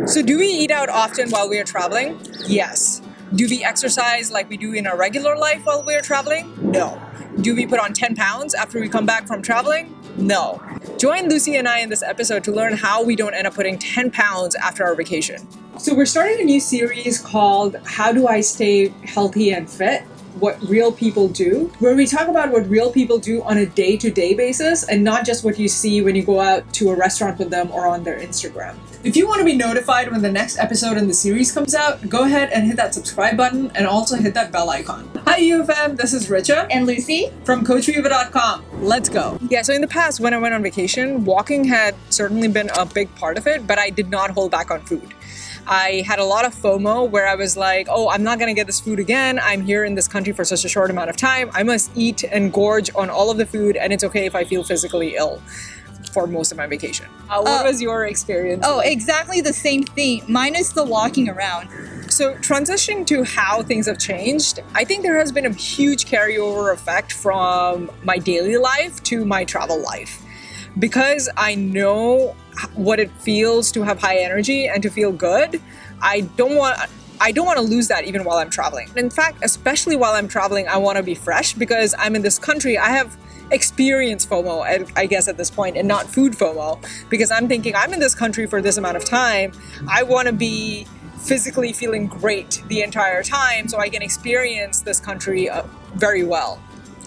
So do we eat out often while we are traveling? Yes. Do we exercise like we do in our regular life while we are traveling? No. Do we put on 10 pounds after we come back from traveling? No. Join Lucy and I in this episode to learn how we don't end up putting 10 pounds after our vacation. So we're starting a new series called How Do I Stay Healthy and Fit? What real people do, where we talk about what real people do on a day-to-day basis and not just what you see when you go out to a restaurant with them or on their Instagram. If you want to be notified when the next episode in the series comes out, go ahead and hit that subscribe button and also hit that bell icon. Hi VivaFam, this is Richa and Lucy from CoachViva.com. Let's go. Yeah, so in the past when I went on vacation, walking had certainly been a big part of it, but I did not hold back on food. I had a lot of FOMO where I was like, oh, I'm not going to get this food again. I'm here in this country for such a short amount of time. I must eat and gorge on all of the food, and it's okay if I feel physically ill for most of my vacation. What was your experience? Oh, exactly the same thing. Mine is the walking around. So transitioning to how things have changed, I think there has been a huge carryover effect from my daily life to my travel life. Because I know what it feels to have high energy and to feel good, I don't want to lose that even while I'm traveling. In fact, especially while I'm traveling, I want to be fresh because I'm in this country. I have experienced FOMO, I guess, at this point, and not food FOMO, because I'm thinking I'm in this country for this amount of time. I want to be physically feeling great the entire time so I can experience this country very well.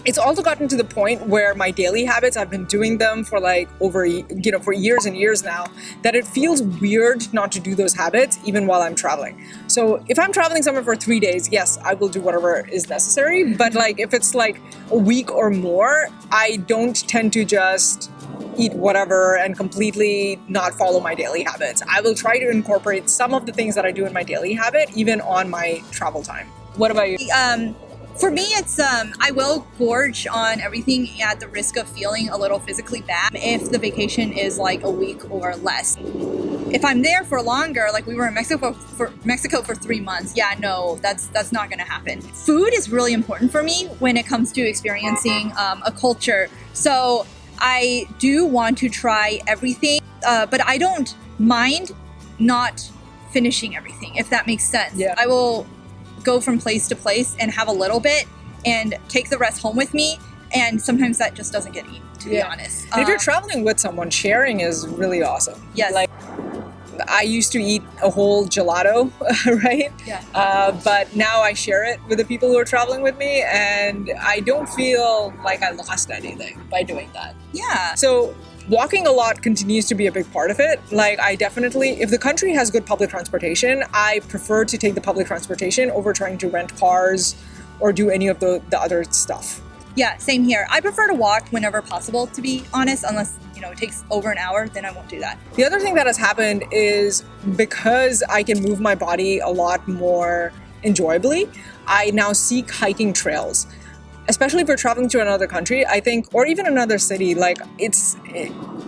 It's also gotten to the point where my daily habits, I've been doing them for for years and years now, that it feels weird not to do those habits even while I'm traveling. So if I'm traveling somewhere for 3 days, yes, I will do whatever is necessary. But if it's a week or more, I don't tend to just eat whatever and completely not follow my daily habits. I will try to incorporate some of the things that I do in my daily habit, even on my travel time. What about you? For me, it's I will gorge on everything at the risk of feeling a little physically bad if the vacation is a week or less. If I'm there for longer, we were in Mexico for 3 months, yeah, no, that's not going to happen. Food is really important for me when it comes to experiencing a culture. So I do want to try everything, but I don't mind not finishing everything, if that makes sense. Yeah. I will go from place to place and have a little bit and take the rest home with me, and sometimes that just doesn't get eaten, to be honest. If you're traveling with someone, sharing is really awesome. Yes. I used to eat a whole gelato, right? Yeah. But now I share it with the people who are traveling with me, and I don't feel like I lost anything by doing that. Yeah. So walking a lot continues to be a big part of it. I definitely, if the country has good public transportation, I prefer to take the public transportation over trying to rent cars or do any of the other stuff. Yeah, same here. I prefer to walk whenever possible, to be honest, unless, it takes over an hour, then I won't do that. The other thing that has happened is because I can move my body a lot more enjoyably, I now seek hiking trails. Especially if you're traveling to another country, I think, or even another city, it's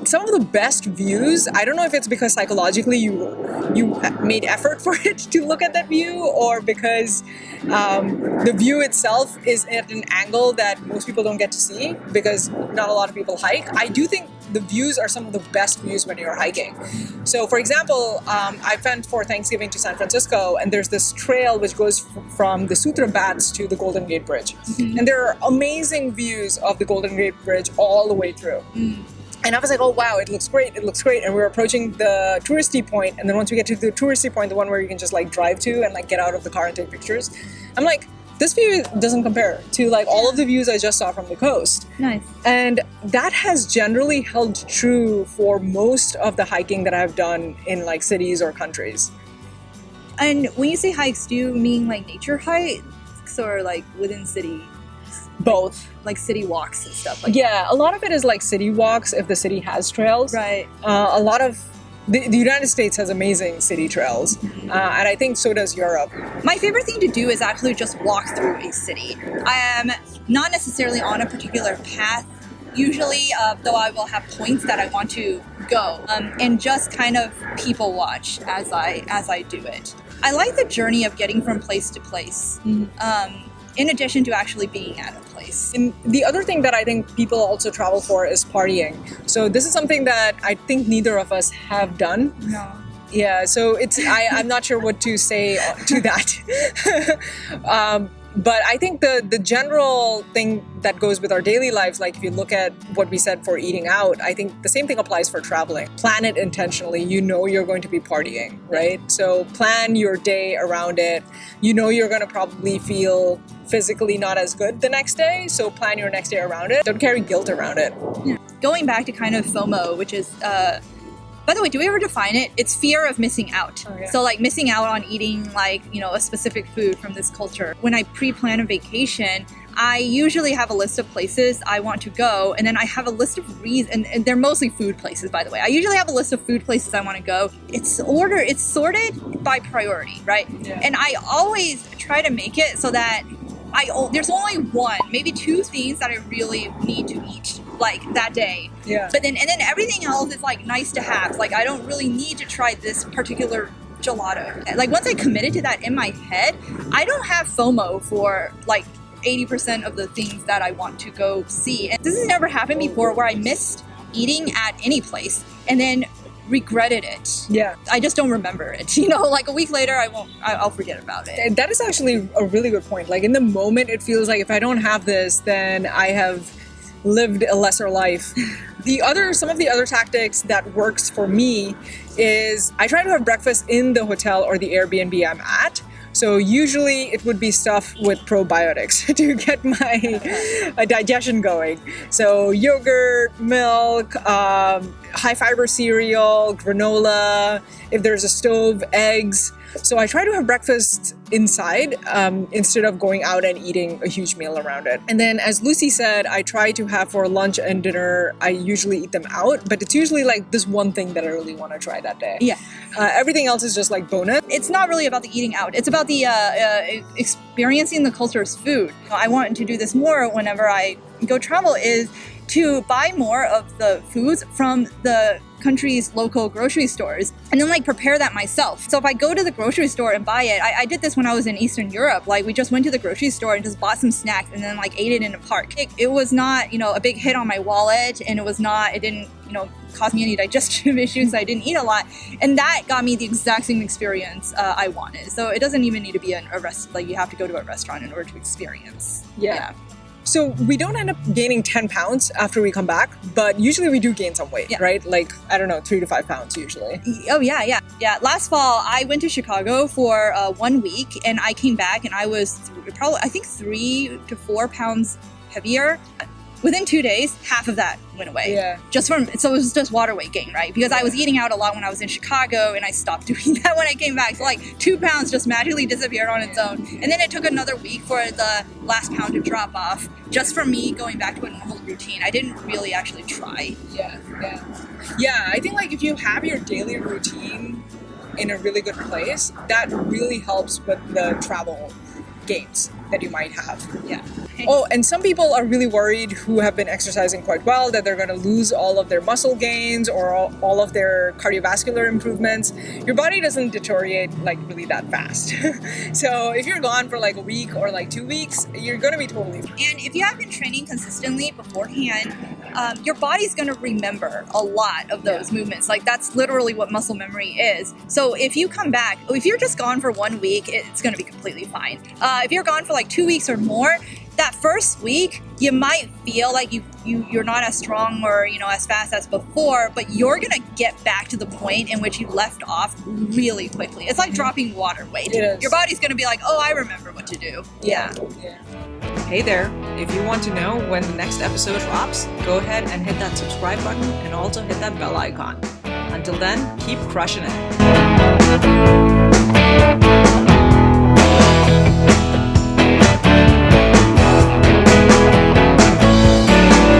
some of the best views. I don't know if it's because psychologically you made effort for it to look at that view, or because the view itself is at an angle that most people don't get to see because not a lot of people hike. I do think the views are some of the best views when you're hiking. So for example, I went for Thanksgiving to San Francisco, and there's this trail which goes from the Sutra Bats to the Golden Gate Bridge. Mm-hmm. And there are amazing views of the Golden Gate Bridge all the way through. Mm. And I was like, oh wow, it looks great. And we're approaching the touristy point. And then once we get to the touristy point, the one where you can just drive to and get out of the car and take pictures, I'm like, this view doesn't compare to all of the views I just saw from the coast. Nice. And that has generally held true for most of the hiking that I've done in cities or countries. And when you say hikes, do you mean nature hikes or within city? Both. City walks and stuff Yeah, a lot of it is city walks if the city has trails. Right. A lot of the United States has amazing city trails, and I think so does Europe. My favorite thing to do is actually just walk through a city. I am not necessarily on a particular path usually, though I will have points that I want to go, and just kind of people watch as I do it. I like the journey of getting from place to place. Mm-hmm. In addition to actually being at a place. And the other thing that I think people also travel for is partying. So this is something that I think neither of us have done. No. Yeah, so I'm not sure what to say to that. But I think the general thing that goes with our daily lives, like if you look at what we said for eating out, I think the same thing applies for traveling. Plan it intentionally. You know you're going to be partying, right? So plan your day around it. You know you're going to probably feel physically not as good the next day, so plan your next day around it. Don't carry guilt around it. Yeah. Going back to kind of FOMO, which is by the way, do we ever define it? It's fear of missing out. Oh, yeah. So like missing out on eating like, a specific food from this culture. When I pre-plan a vacation, I usually have a list of places I want to go, and then I have a list of reasons, and they're mostly food places, by the way. I usually have a list of food places I want to go. It's sorted by priority, right? Yeah. And I always try to make it so that there's only one, maybe two things that I really need to eat like that day. Yeah. But then everything else is like nice to have. Like I don't really need to try this particular gelato. Like once I committed to that in my head, I don't have FOMO for like 80% of the things that I want to go see. And this has never happened before where I missed eating at any place and then regretted it. Yeah. I just don't remember it. Like a week later, I'll forget about it. That is actually a really good point. Like in the moment, it feels like if I don't have this, then I have lived a lesser life. Some of the other tactics that works for me is I try to have breakfast in the hotel or the Airbnb I'm at. So usually it would be stuff with probiotics to get my digestion going. So yogurt, milk, high fiber cereal, granola, if there's a stove, eggs. So I try to have breakfast inside instead of going out and eating a huge meal around it. And then as Lucy said, I try to have for lunch and dinner, I usually eat them out, but it's usually like this one thing that I really want to try that day. Yeah. Everything else is just like bonus. It's not really about the eating out. It's about the experiencing the culture's food. I want to do this more whenever I go travel is to buy more of the foods from the country's local grocery stores and then like prepare that myself. So if I go to the grocery store and buy it, I did this when I was in Eastern Europe. Like we just went to the grocery store and just bought some snacks and then like ate it in a park. It was not, a big hit on my wallet, and it didn't, cause me any digestive issues. I didn't eat a lot. And that got me the exact same experience I wanted. So it doesn't even need to be like you have to go to a restaurant in order to experience. Yeah. So we don't end up gaining 10 pounds after we come back, but usually we do gain some weight, right? Like, I don't know, 3 to 5 pounds usually. Oh, yeah. Last fall, I went to Chicago for 1 week, and I came back and I was probably, I think, 3 to 4 pounds heavier. Within 2 days, half of that went away. Yeah. So it was just water weight gain, right? Because I was eating out a lot when I was in Chicago, and I stopped doing that when I came back. So like 2 pounds just magically disappeared on its own. And then it took another week for the last pound to drop off, just from me going back to a normal routine. I didn't really actually try. Yeah, I think like if you have your daily routine in a really good place, that really helps with the travel gains that you might have. Yeah. Oh, and some people are really worried who have been exercising quite well that they're going to lose all of their muscle gains or all of their cardiovascular improvements. Your body doesn't deteriorate like really that fast. So if you're gone for like a week or like 2 weeks, you're going to be totally fine. And if you have been training consistently beforehand, your body's going to remember a lot of those movements. Like that's literally what muscle memory is. So if you come back, if you're just gone for 1 week, it's going to be completely fine. If you're gone for like 2 weeks or more, that first week, you might feel like you're not as strong or, as fast as before, but you're going to get back to the point in which you left off really quickly. It's like dropping water weight. It is. Your body's going to be like, oh, I remember what to do. Yeah. Hey there, if you want to know when the next episode drops, go ahead and hit that subscribe button and also hit that bell icon. Until then, keep crushing it.